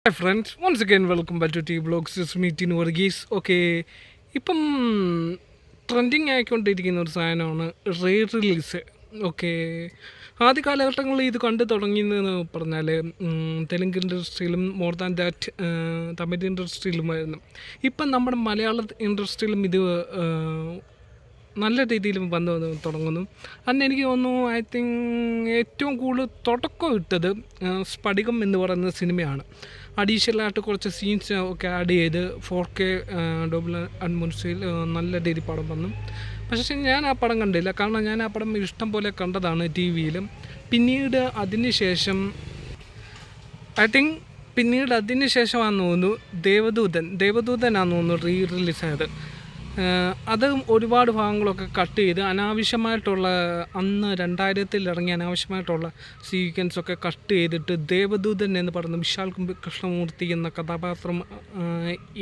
Hi friends, once again welcome back to T Blogs. It's me Tinu Varghese. Okay, ഇപ്പം trending ആയിക്കൊണ്ടിരിക്കുന്ന ഒരു സാധനമാണ് re release. Okay, ആദ്യ കാലഘട്ടങ്ങളിൽ ഇത് കണ്ടു തുടങ്ങിയെന്ന് പറഞ്ഞാൽ തെലുങ്ക് ഇൻഡസ്ട്രിയിലും മോർ ദാൻ ദാറ്റ് തമിഴ് ഇൻഡസ്ട്രിയിലുമായിരുന്നു. ഇപ്പം നമ്മുടെ മലയാള ഇൻഡസ്ട്രിയിലും ഇത് നല്ല രീതിയിൽ വന്ന് തുടങ്ങുന്നു. അന്ന് എനിക്ക് തോന്നുന്നു ഐ തിങ്ക് ഏറ്റവും കൂടുതൽ തുടക്കം ഇട്ടത് സ്ഫടികം എന്ന് പറയുന്ന സിനിമയാണ്. അഡീഷണലായിട്ട് കുറച്ച് സീൻസ് ഒക്കെ ആഡ് ചെയ്ത് 4K ഡബിൾ അഡ്മോസ്ഫിയറിൽ നല്ല രീതിയിൽ പടം വന്നു. പക്ഷേ ഞാൻ ആ പടം കണ്ടില്ല, കാരണം ഞാൻ ആ പടം ഇഷ്ടം പോലെ കണ്ടതാണ് ടി വിയിലും. പിന്നീട് അതിന് ശേഷം ഐ തിങ്ക് അതിന് ശേഷമാണെന്ന് തോന്നുന്നു ദേവദൂതനാണെന്ന് തോന്നുന്നു റീ റിലീസായത്. അത് ഒരുപാട് ഭാഗങ്ങളൊക്കെ കട്ട് ചെയ്ത് അനാവശ്യമായിട്ടുള്ള അന്ന് 2000-ൽ ഇറങ്ങിയ അനാവശ്യമായിട്ടുള്ള സീക്വൻസൊക്കെ കട്ട് ചെയ്തിട്ട് ദേവദൂതൻ എന്ന് പറയുന്ന വിശാൽ കൃഷ്ണമൂർത്തി എന്ന കഥാപാത്രം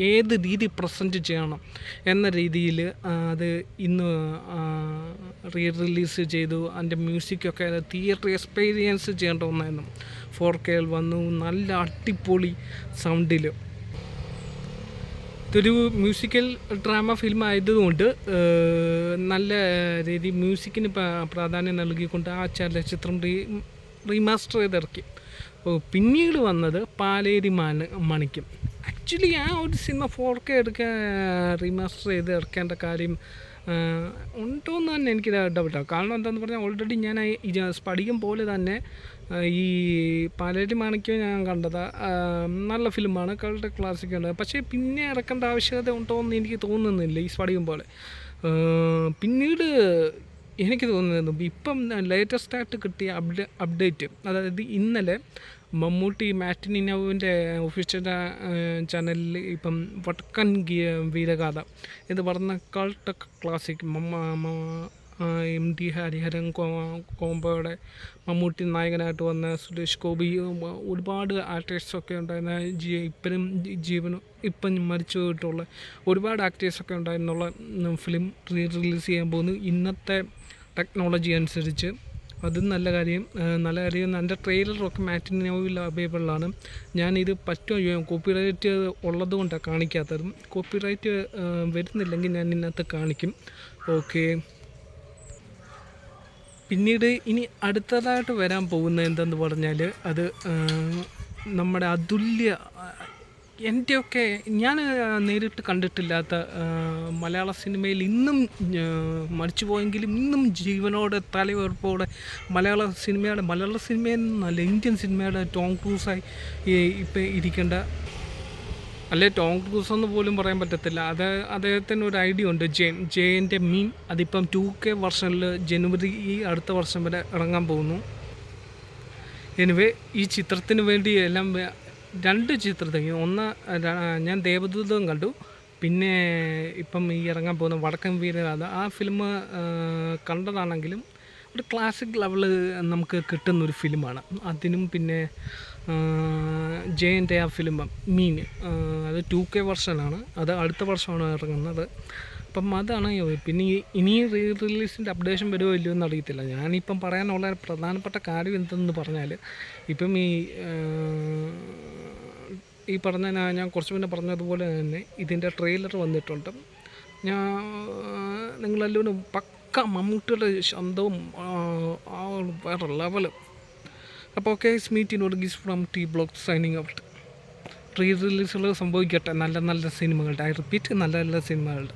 ഏത് രീതി പ്രസൻറ്റ് ചെയ്യണം എന്ന രീതിയിൽ അത് ഇന്ന് റീ റിലീസ് ചെയ്തു. അതിൻ്റെ മ്യൂസിക്കൊക്കെ തിയേറ്റർ എക്സ്പീരിയൻസ് ചെയ്യേണ്ട ഒന്നായിരുന്നു. 4Kയിൽ വന്നു, നല്ല അടിപൊളി സൗണ്ടിൽ. ഇതൊരു മ്യൂസിക്കൽ ഡ്രാമ ഫിലിം ആയതുകൊണ്ട് നല്ല രീതി മ്യൂസിക്കിന് പ്രാധാന്യം നൽകിക്കൊണ്ട് ആ ചലച്ചിത്രം റീമാസ്റ്റർ ചെയ്തിറക്കി. പിന്നീട് വന്നത് പാലേരി മാണിക്യം. ആക്ച്വലി ആ ഒരു സിനിമ 4K റീമാസ്റ്റർ ചെയ്ത് ഇറക്കേണ്ട കാര്യം ഉണ്ടോയെന്ന് തന്നെ എനിക്ക് ഡൗട്ടാണ്. കാരണം എന്താണെന്ന് പറഞ്ഞാൽ ഓൾറെഡി ഞാൻ സ്ഫടികം പോലെ തന്നെ ഈ പാലേരി മാണിക്യം ഞാൻ കണ്ടതാ, നല്ല ഫിലിമാണ്, കളുടെ ക്ലാസിക്കാണ്. പക്ഷേ പിന്നെ ഇറക്കേണ്ട ആവശ്യകത ഉണ്ടോ എന്ന് എനിക്ക് തോന്നുന്നില്ല ഈ സ്ഫടികം പോലെ. പിന്നീട് എനിക്ക് തോന്നുന്നത് ഇപ്പം ലേറ്റസ്റ്റായിട്ട് കിട്ടിയ അപ്ഡേറ്റ്, അതായത് ഇന്നലെ മമ്മൂട്ടി മാറ്റിനി നൗവിൻ്റെ ഒഫീഷ്യൽ ചാനലിൽ ഇപ്പം വടക്കൻ വീരഗാഥ എന്ന് പറഞ്ഞ കൾട്ട് ക്ലാസിക് MD ഹരിഹരൻ കോംബോയുടെ മമ്മൂട്ടി നായകനായിട്ട് വന്ന സുരേഷ് ഗോപി, ഒരുപാട് ആക്ടേഴ്സൊക്കെ ഉണ്ടായിരുന്ന ഇപ്പം മരിച്ചു പോയിട്ടുള്ള ഒരുപാട് ആക്ടേഴ്സൊക്കെ ഉണ്ടായിരുന്നുള്ള ഫിലിം റിലീസ് ചെയ്യാൻ പോകുന്നു ഇന്നത്തെ ടെക്നോളജി അനുസരിച്ച്. അതും നല്ല കാര്യം. എൻ്റെ ട്രെയിലറൊക്കെ മാറ്റിനി നൗവിൽ അവൈലബിളാണ്. ഞാനിത് പറ്റുമോ കോപ്പിറൈറ്റ് ഉള്ളത് കൊണ്ടാണ് കാണിക്കാത്തതും. കോപ്പിറൈറ്റ് വരുന്നില്ലെങ്കിൽ ഞാൻ ഇന്നത്തെ കാണിക്കും. ഓക്കെ, പിന്നീട് ഇനി അടുത്തതായിട്ട് വരാൻ പോകുന്നത് എന്തെന്ന് പറഞ്ഞാൽ അത് നമ്മുടെ അതുല്യ, എൻ്റെയൊക്കെ ഞാൻ നേരിട്ട് കണ്ടിട്ടില്ലാത്ത മലയാള സിനിമയിൽ ഇന്നും മരിച്ചു പോയെങ്കിലും ഇന്നും ജീവനോടെ തലവെറുപ്പോടെ മലയാള സിനിമയെന്നല്ല ഇന്ത്യൻ സിനിമയുടെ ടോം ക്രൂസായി ഇപ്പം ഇരിക്കേണ്ട, അല്ലെ ടോം ക്രൂസ് എന്ന് പോലും പറയാൻ പറ്റത്തില്ല. അദ്ദേഹത്തിന് ഒരു ഐഡിയ ഉണ്ട്, ജെയിൻ്റെ മീൻ. അതിപ്പം 2K വെർഷനിൽ ജനുവരി അടുത്ത വർഷം വരെ ഇറങ്ങാൻ പോകുന്നു. എനിവേ ഈ ചിത്രത്തിന് വേണ്ടി എല്ലാം 2 ചിത്രത്തിൽ ഞാൻ ദേവദൂതം കണ്ടു, പിന്നെ ഇപ്പം ഈ ഇറങ്ങാൻ പോകുന്ന വടക്കൻ വീരഗാഥ. ആ ഫിലിം കണ്ടതാണെങ്കിലും ഒരു ക്ലാസിക് ലെവല് നമുക്ക് കിട്ടുന്നൊരു ഫിലിമാണ്. അതിനും പിന്നെ ജയൻ്റെ ആ ഫിലിം മീൻ, അത് 2K വെർഷനാണ്, അത് അടുത്ത വർഷമാണ് ഇറങ്ങുന്നത്. അപ്പം അതാണ്. പിന്നെ ഇനിയും റീ റിലീസിൻ്റെ അപ്ഡേഷൻ വരുമോ ഇല്ലയോ എന്ന് അറിയത്തില്ല. ഞാനിപ്പം പറയാനുള്ള പ്രധാനപ്പെട്ട കാര്യം എന്തെന്ന് പറഞ്ഞാൽ ഇപ്പം ഈ പറഞ്ഞ ഞാൻ കുറച്ച് മുന്നേ പറഞ്ഞതുപോലെ തന്നെ ഇതിൻ്റെ ട്രെയിലർ വന്നിട്ടുണ്ട്. നിങ്ങളെല്ലാവരും പക്ക മമ്മൂട്ടിയുടെ ശബ്ദവും വേറെ ലെവല്. അപ്പോൾ okay, meet in Varghese from the blog signing out. റീ റിലീസുകൾ സംഭവിക്കട്ടെ, നല്ല സിനിമകളുടെ, ഐ റിപ്പീറ്റ്, നല്ല സിനിമകളുടെ.